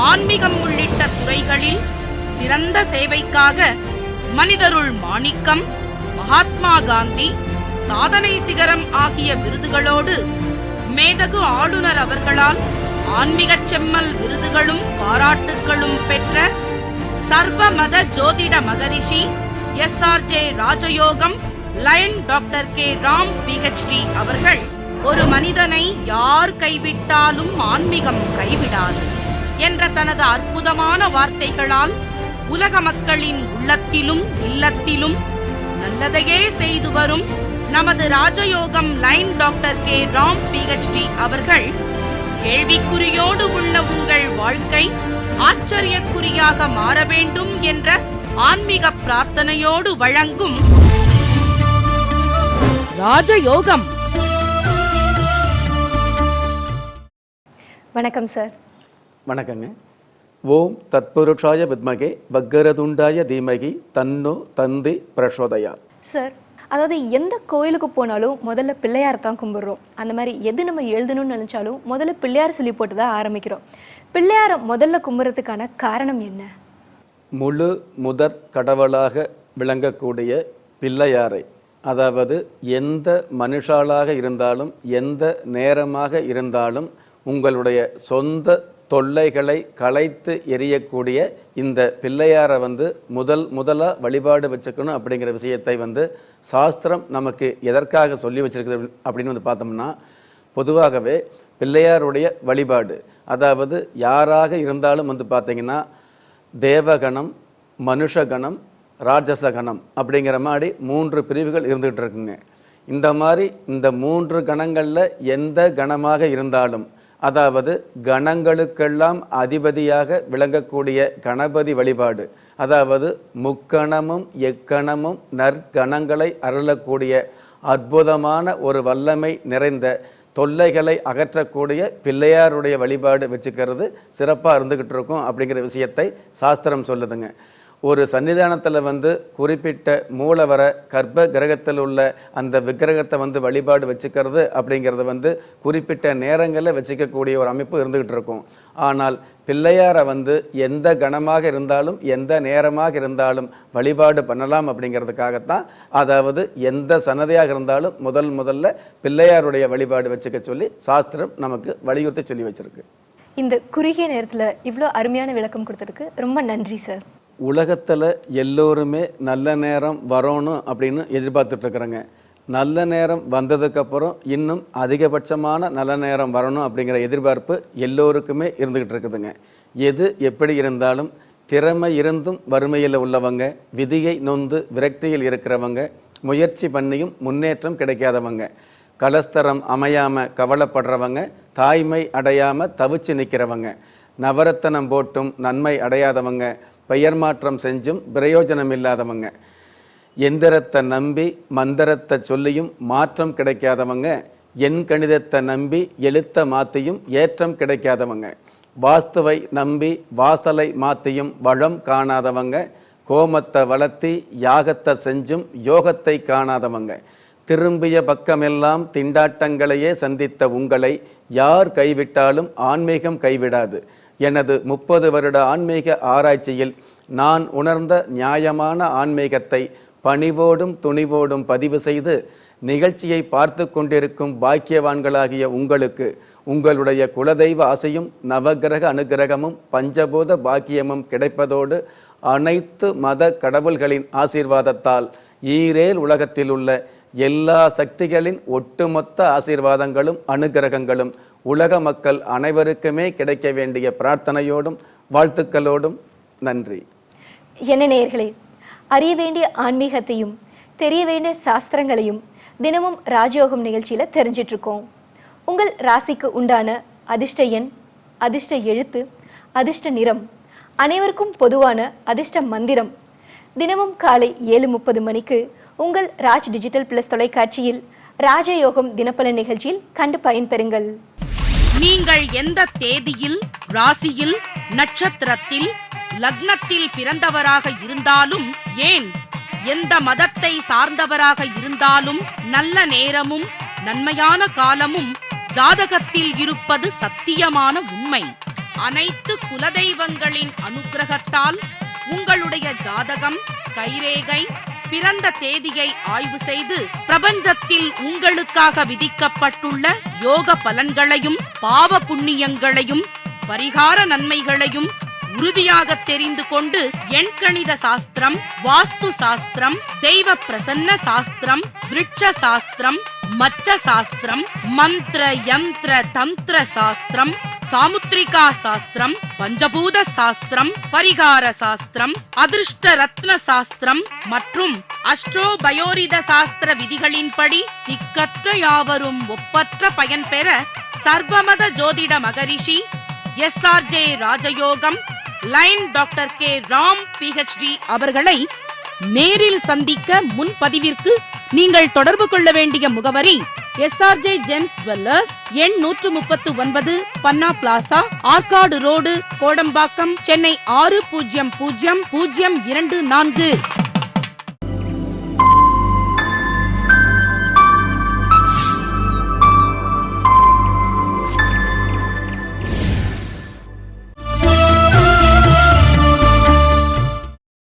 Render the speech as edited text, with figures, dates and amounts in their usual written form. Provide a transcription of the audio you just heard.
ஆன்மீகம் உள்ளிட்ட துறைகளில் சிறந்த சேவைக்காக மனிதருள் மாணிக்கம், மகாத்மா காந்தி, சாதனை சிகரம் ஆகிய விருதுகளோடு மேதகு ஆளுநர் அவர்களால் ஆன்மீகச் செம்மல் விருதுகளும் பாராட்டுகளும் பெற்ற சர்வமத ஜோதிட மகரிஷி SRJ ராஜயோகம் lion doctor K Ram PhD அவர்கள் ஒரு மனிதனை யார் கைவிட்டாலும் ஆன்மீகம் கைவிடாது என்ற தனது அற்புதமான வார்த்தைகளால் உலக மக்களின் உள்ளத்திலும் இல்லத்திலும் நல்லதையே செய்து வரும் நமது ராஜயோகம் line doctor K Ram PhD அவர்கள் கேள்விக்குறியோடு உள்ள உங்கள் வாழ்க்கை ஆச்சரியக்குறியாக மாற வேண்டும் என்ற ஆன்மீக பிரார்த்தனையோடு வழங்கும் ராஜயோகம். வணக்கம் சார். வணக்கங்க. ஓம் தத்புருஷாய வித்மகே வக்கரதுண்டாய தீமகி தன்னோ தந்தி பிரசோதயா. சார், அதாவது எந்த கோயிலுக்கு போனாலும் முதல்ல பிள்ளையார் தான் கும்பிடுறோம். அந்த மாதிரி எது நம்ம எழுதணும்னு நினைச்சாலும் முதல்ல பிள்ளையார் சொல்லி போட்டு தான் ஆரம்பிக்கிறோம். பிள்ளையாரை முதல்ல கும்பிட்றதுக்கான காரணம் என்ன? முழு முதற் கடவுளாக விளங்கக்கூடிய பிள்ளையாரை, அதாவது எந்த மனுஷாலாக இருந்தாலும் எந்த நேரமாக இருந்தாலும் உங்களுடைய சொந்த தொல்லைகளை களைத்து எரியக்கூடிய இந்த பிள்ளையாரை முதலாக வழிபாடு வச்சுக்கணும் அப்படிங்கிற விஷயத்தை சாஸ்திரம் நமக்கு எதற்காக சொல்லி வச்சிருக்குது அப்படின்னு பார்த்தோம்னா, பொதுவாகவே பிள்ளையாருடைய வழிபாடு, அதாவது யாராக இருந்தாலும் பார்த்தீங்கன்னா தேவகணம், மனுஷகணம், ராட்சசகணம் அப்படிங்கிற மாதிரி 3 பிரிவுகள் இருந்துகிட்டு இருக்குங்க. இந்த மாதிரி இந்த 3 கணங்களில் எந்த கணமாக இருந்தாலும், அதாவது கணங்களுக்கெல்லாம் அதிபதியாக விளங்கக்கூடிய கணபதி வழிபாடு, அதாவது முக்கணமும் எக்கணமும் நற்கணங்களை அருளக்கூடிய அற்புதமான ஒரு வல்லமை நிறைந்த தொல்லைகளை அகற்றக்கூடிய பிள்ளையாருடைய வழிபாடு வச்சுக்கிறது சிறப்பாக இருந்துக்கிட்டு இருக்கும் அப்படிங்கிற விஷயத்தை சாஸ்திரம் சொல்லுதுங்க. ஒரு சன்னிதானத்தில் குறிப்பிட்ட மூலவர கர்ப்ப கிரகத்தில் உள்ள அந்த விக்கிரகத்தை வழிபாடு வச்சுக்கிறது அப்படிங்கிறது குறிப்பிட்ட நேரங்களில் வச்சுக்கக்கூடிய ஒரு அமைப்பு இருந்துகிட்டு இருக்கும். ஆனால் பிள்ளையாரை எந்த கணமாக இருந்தாலும் எந்த நேரமாக இருந்தாலும் வழிபாடு பண்ணலாம் அப்படிங்கிறதுக்காகத்தான், அதாவது எந்த சன்னதியாக இருந்தாலும் முதல்ல பிள்ளையாருடைய வழிபாடு வச்சுக்க சொல்லி சாஸ்திரம் நமக்கு வலியுறுத்தி சொல்லி வச்சிருக்கு. இந்த குறுகிய நேரத்தில் இவ்வளோ அருமையான விளக்கம் கொடுத்ததுக்கு ரொம்ப நன்றி சார். உலகத்தில் எல்லோருமே நல்ல நேரம் வரணும் அப்படின்னு எதிர்பார்த்துட்ருக்குறேங்க. நல்ல நேரம் வந்ததுக்கப்புறம் இன்னும் அதிகபட்சமான நல்ல நேரம் வரணும் அப்படிங்கிற எதிர்பார்ப்பு எல்லோருக்குமே இருந்துக்கிட்டு இருக்குதுங்க. எது எப்படி இருந்தாலும் திறமை இருந்தும் வறுமையில் உள்ளவங்க, விதியை நொந்து விரக்தியில் இருக்கிறவங்க, முயற்சி பண்ணியும் முன்னேற்றம் கிடைக்காதவங்க, கலஸ்தரம் அமையாமல் கவலைப்படுறவங்க, தாய்மை அடையாமல் தவிச்சு நிற்கிறவங்க, நவரத்தனம் போட்டும் நன்மை அடையாதவங்க, பெயர் மாற்றம் செஞ்சும் பிரயோஜனம் இல்லாதவங்க, எந்திரத்தை நம்பி மந்திரத்தை சொல்லியும் மாற்றம் கிடைக்காதவங்க, எண் கணிதத்தை நம்பி எழுத்த மாற்றியும் ஏற்றம் கிடைக்காதவங்க, வாஸ்துவை நம்பி வாசலை மாற்றியும் வளம் காணாதவங்க, கோமத்தை வளர்த்தி யாகத்தை செஞ்சும் யோகத்தை காணாதவங்க, திரும்பிய பக்கமெல்லாம் திண்டாட்டங்களையே சந்தித்த உங்களை யார் கைவிட்டாலும் ஆன்மீகம் கைவிடாது. எனது 30 வருட ஆன்மீக ஆராய்ச்சியில் நான் உணர்ந்த நியாயமான ஆன்மீகத்தை பணிவோடும் துணிவோடும் பதிவு செய்து நிகழ்ச்சியை பார்த்து கொண்டிருக்கும் பாக்கியவான்களாகிய உங்களுக்கு உங்களுடைய குலதெய்வ ஆசையும் நவகிரக அனுகிரகமும் பஞ்சபூத பாக்கியமும் கிடைப்பதோடு அனைத்து மத கடவுள்களின் ஆசீர்வாதத்தால் ஈரேல் உலகத்தில் உள்ள எல்லா சக்திகளின் ஒட்டுமொத்த ஆசீர்வாதங்களும் அனுகிரகங்களும் உலக மக்கள் அனைவருக்குமே கிடைக்க வேண்டிய பிரார்த்தனையோடும் வாழ்த்துக்களோடும் நன்றி. என்ன நேயர்களே, அறிய வேண்டிய ஆன்மீகத்தையும் தெரிய வேண்டிய சாஸ்திரங்களையும் தினமும் ராஜயோகம் நிகழ்ச்சியில் தெரிஞ்சிட்டு இருக்கோம். உங்கள் ராசிக்கு உண்டான அதிர்ஷ்ட எண், அதிர்ஷ்ட எழுத்து, அதிர்ஷ்ட நிறம், அனைவருக்கும் பொதுவான அதிர்ஷ்ட மந்திரம் தினமும் காலை 7:30 மணிக்கு உங்கள் ராஜ் டிஜிட்டல் பிளஸ் தொலைக்காட்சியில் ராஜயோகம் தினப்பலன் நிகழ்ச்சியில் கண்டு பயன்பெறுங்கள். நீங்கள் எந்த தேதியில், ராசியில், நட்சத்திரத்தில், லக்னத்தில் பிறந்தவராக இருந்தாலும், ஏன் எந்த மதத்தை சார்ந்தவராக இருந்தாலும் நல்ல நேரமும் நன்மையான காலமும் ஜாதகத்தில் இருப்பது சத்தியமான உண்மை. அனைத்து குலதெய்வங்களின் அனுக்கிரகத்தால் உங்களுடைய ஜாதகம், கைரேகை, பிறந்த தேதியை ஆய்வு செய்து பிரபஞ்சத்தில் உங்களுக்காக விதிக்கப்பட்டுள்ள யோக பலன்களையும் பாவ புண்ணியங்களையும் பரிகார நன்மைகளையும் உறுதியாக தெரிந்து கொண்டு எண்கணித சாஸ்திரம், வாஸ்து சாஸ்திரம், தெய்வ பிரசன்ன சாஸ்திரம், விருட்ச சாஸ்திரம், மச்ச சாஸ்திரம், மந்திர யந்திர தந்திர சாஸ்திரம், சாமுத்ரிகா சாஸ்திரம், பஞ்சபூத சாஸ்திரம், பரிகார சாஸ்திரம், அதிர்ஷ்ட ரத்ன சாஸ்திரம் மற்றும் அஸ்ட்ரோபயோரித சாஸ்திர விதிகளின்படி திக்கற்ற யாவரும் ஒப்பற்ற பயன் பெற சர்வமத ஜோதிட மகரிஷி SRJ ராஜயோகம் line doctor K Ram PhD அவர்களை நேரில் சந்திக்க முன்பதிவிற்கு நீங்கள் தொடர்பு கொள்ள வேண்டிய முகவரி SRJ ஜெம்ஸ் ஜுவல்லர்ஸ், எண் 139, பன்னா பிளாசா, ஆற்காடு ரோடு, கோடம்பாக்கம், சென்னை 600024.